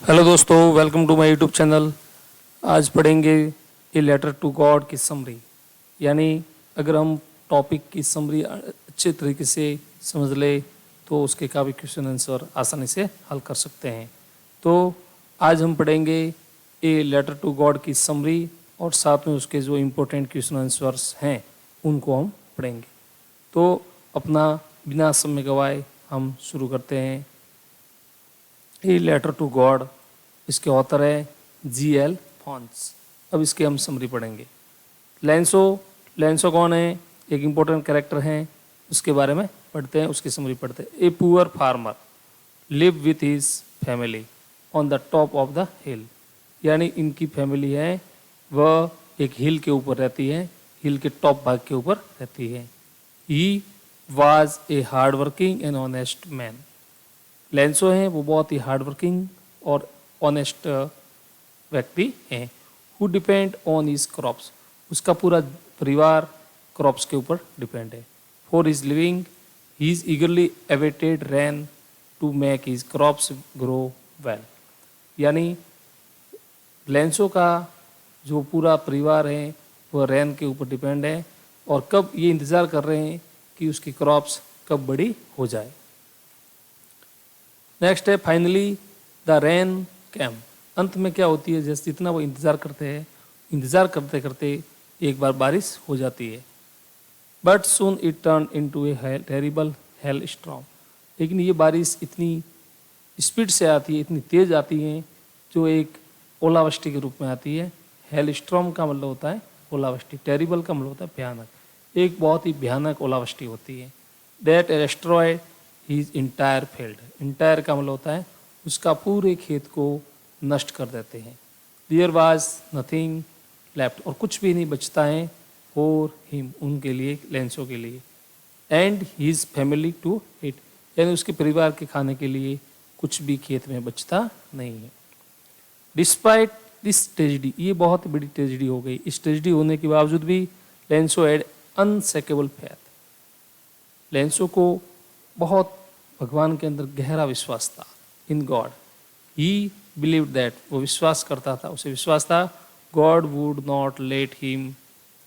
Hello दोस्तों, welcome to my YouTube channel. आज पढ़ेंगे ए लेटर टू गॉड की समरी। यानी अगर हम टॉपिक की समरी अच्छे तरीके से समझ ले तो उसके काफ़ी क्वेश्चन आंसर आसानी से हल कर सकते हैं। तो आज हम पढ़ेंगे ए लेटर टू गॉड की समरी और साथ में उसके जो इम्पोर्टेंट क्वेश्चन आंसर्स हैं उनको हम पढ़ेंगे। तो अपना बिना समय गवाए हम शुरू करते हैं। ए लेटर टू गॉड, इसके ऑथर है जी.एल. फॉन्स। अब इसके हम समरी पढ़ेंगे। लेंसो कौन है? एक इम्पोर्टेंट कैरेक्टर हैं, उसके बारे में पढ़ते हैं, उसकी समरी पढ़ते हैं। A poor farmer live with his family on the top of the हिल। यानी इनकी फैमिली है वह एक हिल के ऊपर रहती है, हिल के टॉप भाग के ऊपर रहती है। He was a hard working and honest man. Lencho हैं वो बहुत ही हार्ड वर्किंग और ऑनेस्ट व्यक्ति हैं। Who depend on his crops, उसका पूरा परिवार क्रॉप्स के ऊपर डिपेंड है। For his living he is eagerly awaited rain to make his crops grow well. यानी लेंसो का जो पूरा परिवार है वह रेन के ऊपर डिपेंड है और कब ये इंतज़ार कर रहे हैं कि उसकी क्रॉप्स कब बड़ी हो जाए। नेक्स्ट है फाइनली द रेन कैम। अंत में क्या होती है, जैसे जितना वो इंतज़ार करते हैं, इंतज़ार करते करते एक बार बारिश हो जाती है। But soon it turn into A terrible hello storm. लेकिन ये बारिश इतनी स्पीड से आती है, इतनी तेज़ आती है, जो एक ओलावृष्टि के रूप में आती है। हेल स्टॉर्म का मतलब होता है ओलावृष्टि, टेरिबल का मतलब होता है भयानक। एक बहुत ही भयानक ओलावृष्टि होती है। That asteroid his entire field. Entire का मतलब होता है उसका पूरे खेत को नष्ट कर देते हैं। देयर वाज नथिंग लेफ्ट, और कुछ भी नहीं बचता है फॉर हिम, उनके लिए, लेंसो के लिए। And his family to it, यानी उसके परिवार के खाने के लिए कुछ भी खेत में बचता नहीं है। डिस्पाइट दिस ट्रेजिडी, ये बहुत बड़ी ट्रेजिडी हो गई। इस ट्रेजिडी होने के बावजूद भी लेंसो हैड अनशेकेबल फेथ। लेंसो को बहुत भगवान के अंदर गहरा विश्वास था। In God he believe that, वो विश्वास करता था, उसे विश्वास था God would not let him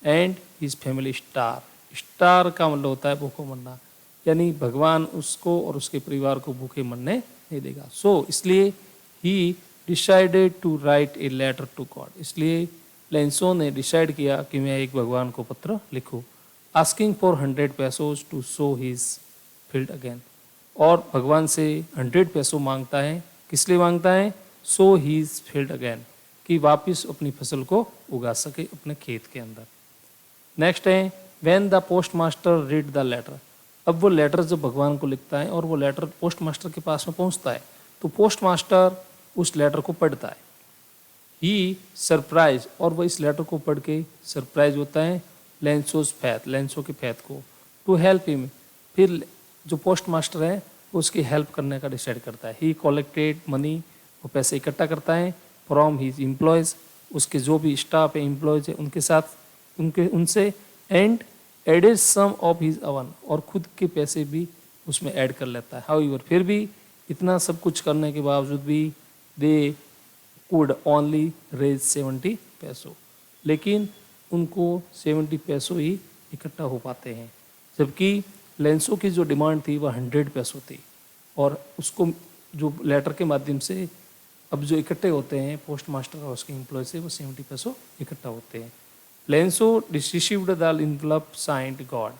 and his family star. Star का मतलब होता है भूखों मरना, यानी भगवान उसको और उसके परिवार को भूखे मरने नहीं देगा। सो इसलिए ही decided to write a letter to God. इसलिए लेंसो ने डिसाइड किया कि मैं एक भगवान को पत्र लिखूं, asking for 100 pesos to sow his field again. और भगवान से 100 पैसों मांगता है। किस लिए मांगता है? सो हीज फील्ड अगेन, कि वापस अपनी फसल को उगा सके अपने खेत के अंदर। नेक्स्ट है when the post master read the letter. अब वो लेटर जब भगवान को लिखता है और वो लेटर पोस्ट मास्टर के पास में पहुंचता है, तो पोस्ट मास्टर उस लेटर को पढ़ता है। ही सरप्राइज, और वो इस लेटर को पढ़ के सरप्राइज होता है लेंसोज फैथ, लेंसो के फैथ को। टू हेल्प हिम, फिर जो पोस्ट मास्टर है वो उसकी हेल्प करने का डिसाइड करता है। ही कलेक्टेड मनी, वो पैसे इकट्ठा करता है फ्रॉम हिज एम्प्लॉयज़, उसके जो भी स्टाफ है, एम्प्लॉयज़ है, उनके साथ उनसे। And added some of his own, और खुद के पैसे भी उसमें ऐड कर लेता है। हाउएवर, फिर भी इतना सब कुछ करने के बावजूद भी दे कुड ओनली रेज 70 पैसों, लेकिन उनको 70 पैसों ही इकट्ठा हो पाते हैं। जबकि लेंसो की जो डिमांड थी वह 100 पैसों थी, और उसको जो लेटर के माध्यम से अब जो इकट्ठे होते हैं पोस्ट मास्टर और उसके एम्प्लॉय से, वो 70 पैसों इकट्ठा होते हैं। Lencho received the envelope signed God.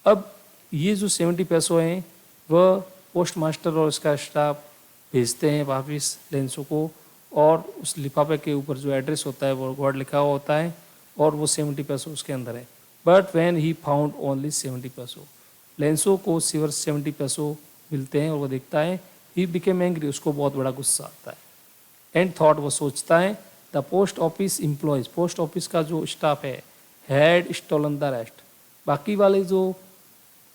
अब ये जो 70 पैसों हैं वह पोस्ट मास्टर और उसका स्टाफ भेजते हैं वापस लेंसो को, और उस लिफाफे के ऊपर जो एड्रेस होता है वो गॉड लिखा हुआ होता है, और वो 70 पैसों उसके अंदर है। But when he found only 70 पैसों, लेंसो को सिर्फ 70 पैसों मिलते हैं और वो देखता है। ही बिकेम एंग्री, उसको बहुत बड़ा गुस्सा आता है। एंड थॉट, वो सोचता है the post office employees, post office का जो स्टाफ है, हैड स्टोलन द रेस्ट, बाकी वाले जो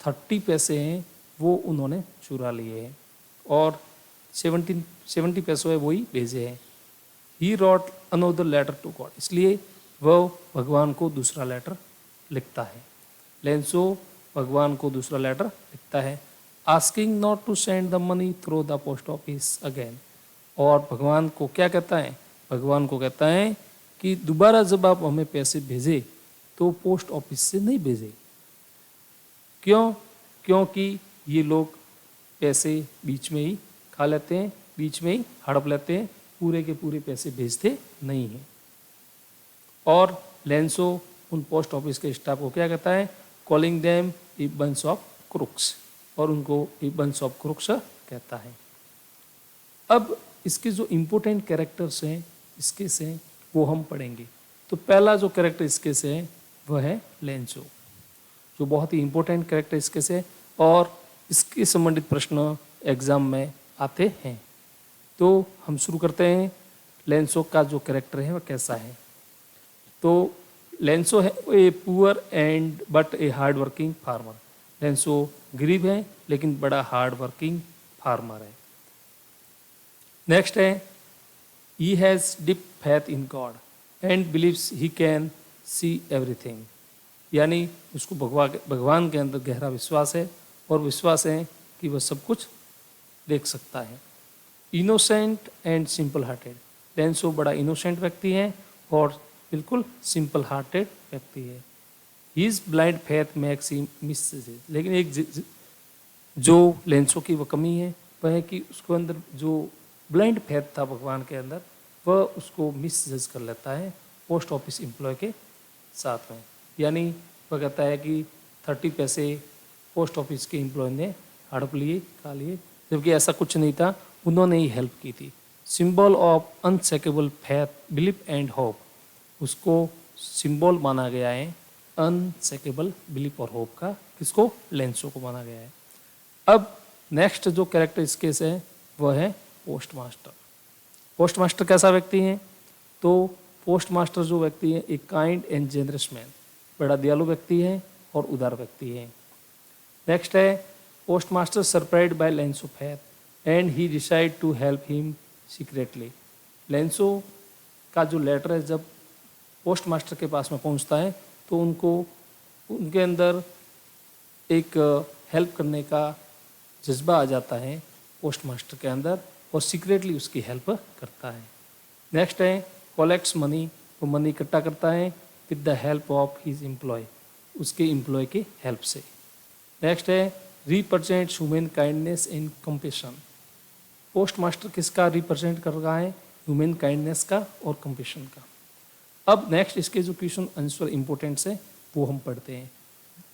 30 पैसे हैं वो उन्होंने चुरा लिए हैं, और 70 पैसों है वही भेजे हैं। He wrote another letter to God, इसलिए वह भगवान को दूसरा लेटर लिखता है। लेंसो भगवान को दूसरा लेटर लिखता है, asking not to send the money through the post office again, और भगवान को क्या कहता है? भगवान को कहता है कि दोबारा जब आप हमें पैसे भेजे तो पोस्ट ऑफिस से नहीं भेजे। क्यों? क्योंकि ये लोग पैसे बीच में ही खा लेते हैं, बीच में ही हड़प लेते हैं, पूरे के पूरे पैसे भेजते नहीं हैं। और लेंसो उन पोस्ट ऑफिस के स्टाफ को क्या कहता है? Calling them a bunch of crooks, और उनको ए बंच ऑफ क्रुक्स कहता है। अब इसके जो इम्पोर्टेंट कैरेक्टर्स हैं इसके से वो हम पढ़ेंगे। तो पहला जो कैरेक्टर इसके से है वह है लेंसो, जो बहुत ही इम्पोर्टेंट कैरेक्टर इसके से, और इसके संबंधित प्रश्न एग्जाम में आते हैं। तो हम शुरू करते हैं, लेंसो का जो कैरेक्टर है वह कैसा है। तो लेंसो है a poor and but a hard working farmer. Lencho गरीब है लेकिन बड़ा हार्ड वर्किंग फार्मर है। नेक्स्ट है he has deep faith in God and believes he can see everything, यानी उसको भगवान के अंदर गहरा विश्वास है और विश्वास है कि वह सब कुछ देख सकता है। Innocent and simple hearted. Lencho बड़ा इनोसेंट व्यक्ति है और बिल्कुल सिंपल हार्टेड व्यक्ति है। His blind faith makes him miss, लेकिन एक जो लेंसो की वह कमी है वह है कि उसके अंदर जो ब्लाइंड फेथ था भगवान के अंदर, वह उसको मिस जज कर लेता है पोस्ट ऑफिस एम्प्लॉय के साथ में। यानी वह कहता है कि 30 पैसे पोस्ट ऑफिस के एम्प्लॉय ने हड़प लिए, खा लिए, जबकि ऐसा कुछ नहीं था, उन्होंने ही हेल्प की थी। Symbol of unshakeable faith, belief and hope, उसको सिंबल माना गया है अनशेकेबल बिलीफ और होप का। किसको? लेंसो को माना गया है। अब नेक्स्ट जो कैरेक्टर इस केस है वह है पोस्ट मास्टर। पोस्ट मास्टर कैसा व्यक्ति है? तो पोस्ट मास्टर जो व्यक्ति है एक काइंड एंड जेनरस मैन, बड़ा दयालु व्यक्ति है और उदार व्यक्ति है। नेक्स्ट है postmaster surprised by Lencho faith and he decide to help him secretly. Lencho का जो लेटर है जब पोस्ट मास्टर के पास में पहुंचता है तो उनके अंदर एक हेल्प करने का जज्बा आ जाता है पोस्ट मास्टर के अंदर, और सीक्रेटली उसकी हेल्प करता है। नेक्स्ट है कलेक्ट्स मनी, वो मनी इकट्ठा करता है with the help of his employ, उसके एम्प्लॉय की हेल्प से। नेक्स्ट है represents human kindness and compassion. Post master किसका रिप्रेजेंट कर रहा है? ह्यूमन काइंडनेस का और कंपेशन का। अब नेक्स्ट इसके जो क्वेश्चन आंसर इंपॉर्टेंट है वो हम पढ़ते हैं।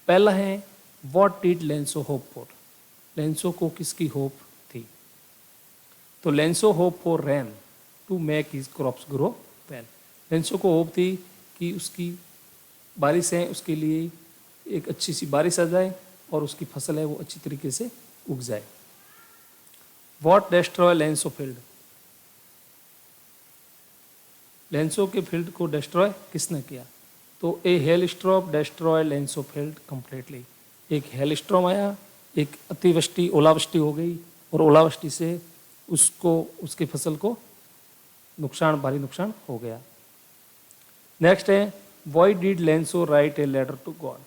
पहला है what did Lencho hope for. Lencho को किसकी होप थी? तो Lencho hope for rain to make his crops grow well. Lencho को होप थी कि उसकी बारिश है उसके लिए एक अच्छी सी बारिश आ जाए और उसकी फसल है वो अच्छी तरीके से उग जाए। What destroy Lencho field. Lencho के फील्ड को डिस्ट्रॉय किसने किया? तो a hailstorm destroy Lencho field completely. एक हेल स्ट्रॉम आया, एक अतिवृष्टि ओलावृष्टि हो गई और ओलावृष्टि से उसकी फसल को भारी नुकसान हो गया। नेक्स्ट है why did Lencho write a letter to God,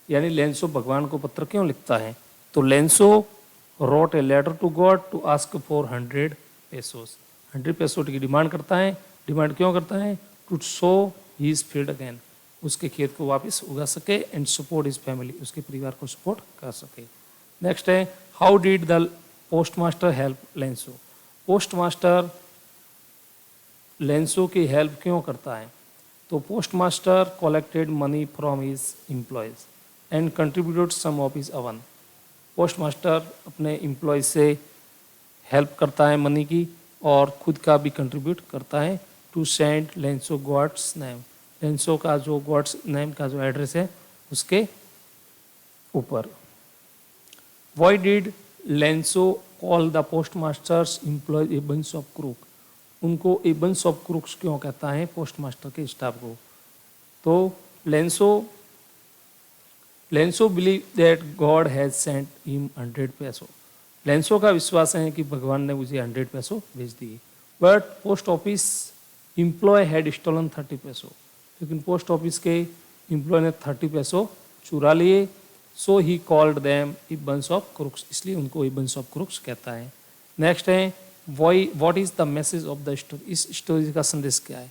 यानी लेंसो भगवान को पत्र क्यों लिखता है? तो Lencho wrote a letter to God to ask for 100 pesos. 100 peso की डिमांड करता है। डिमांड क्यों करता है? To sow his field again, उसके खेत को वापस उगा सके, एंड सपोर्ट हिज फैमिली, उसके परिवार को सपोर्ट कर सके। नेक्स्ट है how did the post master help Lencho. Post master Lencho की हेल्प क्यों करता है? तो post master collected money from his employees and contributed some of his earn. Post master अपने एम्प्लॉय से हेल्प करता है मनी की और खुद का भी कंट्रीब्यूट करता है टू सेंड लेंसो गॉड्स नेम। लेंसो का जो गॉड्स नेम का जो एड्रेस है उसके ऊपर। Why did Lencho call the post master's employ a bunch of crook. उनको ए बंच ऑफ क्रूक्स क्यों कहता है पोस्ट मास्टर के स्टाफ को? तो Lencho believe that God has sent him 100 peso. लेंसो का विश्वास है कि भगवान ने मुझे 100 पैसो भेज दिए। But post office employ had stolen 30 pesos, लेकिन पोस्ट ऑफिस के एम्प्लॉय ने 30 पैसो चुरा लिए। So he called them a bunch of crooks, इसलिए उनको ए बंच ऑफ क्रूक्स कहता है। नेक्स्ट है why what is the message of the story, इस स्टोरी का संदेश क्या है?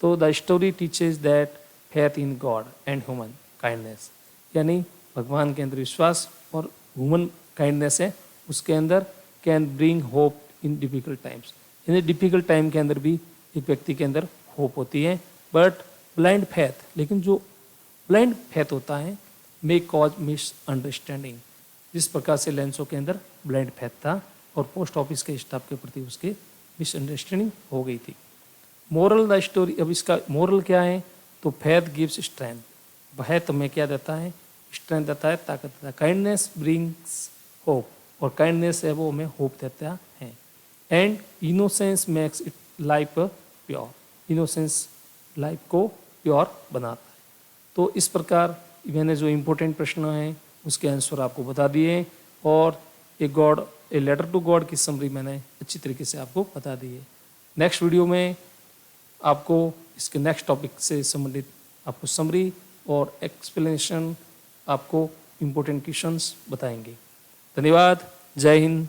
तो the story teaches that faith in God and human kindness, यानी भगवान के अंदर विश्वास और ह्यूमन काइंडनेस है उसके अंदर can bring hope in difficult times, यानी डिफिकल्ट टाइम के अंदर भी एक व्यक्ति के अंदर होप होती है। बट ब्लाइंड फैथ, लेकिन जो ब्लाइंड फैथ होता है मे कॉज मिसअंडरस्टैंडिंग, जिस प्रकार से लेंसो के अंदर ब्लाइंड फैथ था और पोस्ट ऑफिस के स्टाफ के प्रति उसके मिसअंडरस्टैंडिंग हो गई थी। मोरल द स्टोरी, अब इसका मोरल क्या है? तो फैथ गिव्स स्ट्रेंथ, भय तुम्हें क्या देता है? स्ट्रेंथ देता है, ताकत देता है। काइंडनेस ब्रिंग्स होप, और काइंडनेस है वो हमें होप देता है। And innocence makes it life pure, innocence life को प्योर बनाता है। तो इस प्रकार मैंने जो इम्पोर्टेंट प्रश्न हैं उसके आंसर आपको बता दिए, और ए लेटर टू गॉड की समरी मैंने अच्छी तरीके से आपको बता दी है। नेक्स्ट वीडियो में आपको इसके नेक्स्ट टॉपिक से संबंधित आपको समरी और एक्सप्लेनेशन, आपको इम्पोर्टेंट क्वेश्चंस बताएंगे। धन्यवाद। जय हिंद,